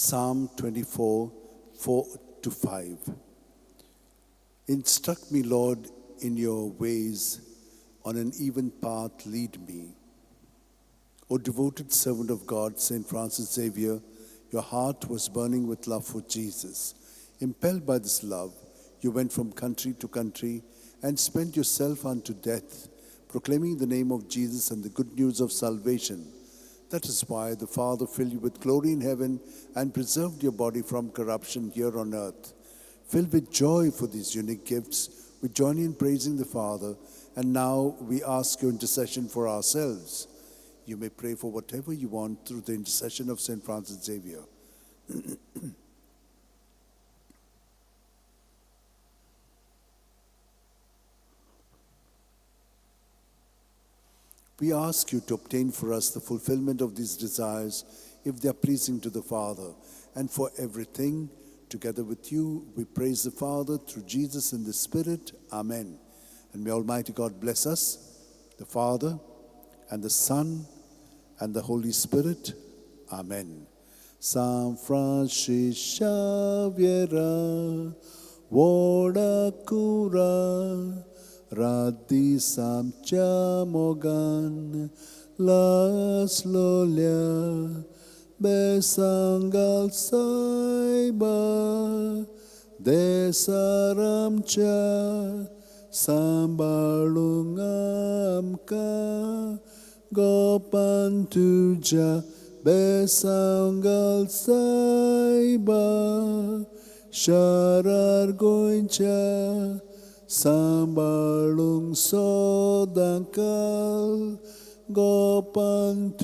Psalm 24, 4-5. Instruct me, Lord, in your ways, on an even path lead me. O devoted servant of God, St. Francis Xavier, your heart was burning with love for Jesus. Impelled by this love, you went from country to country and spent yourself unto death, proclaiming the name of Jesus and the good news of salvation. That is why the Father filled you with glory in heaven and preserved your body from corruption here on earth. Filled with joy for these unique gifts, we join in praising the Father, and now we ask your intercession for ourselves. You may pray for whatever you want through the intercession of St. Francis Xavier. We ask you to obtain for us the fulfillment of these desires, if they are pleasing to the Father. And for everything, together with you, we praise the Father through Jesus in the Spirit. Amen. And may Almighty God bless us, the Father, and the Son, and the Holy Spirit. Amen. San Francis Xavier, Vodacura, Radhi Samchamogan, Las Lolia, Besangal Saiba, Desaramcha, Sambalungamka, Gopantuja, Besangal Saiba, Sharar Goincha, Sambalung Sodangkal, Gopantuja.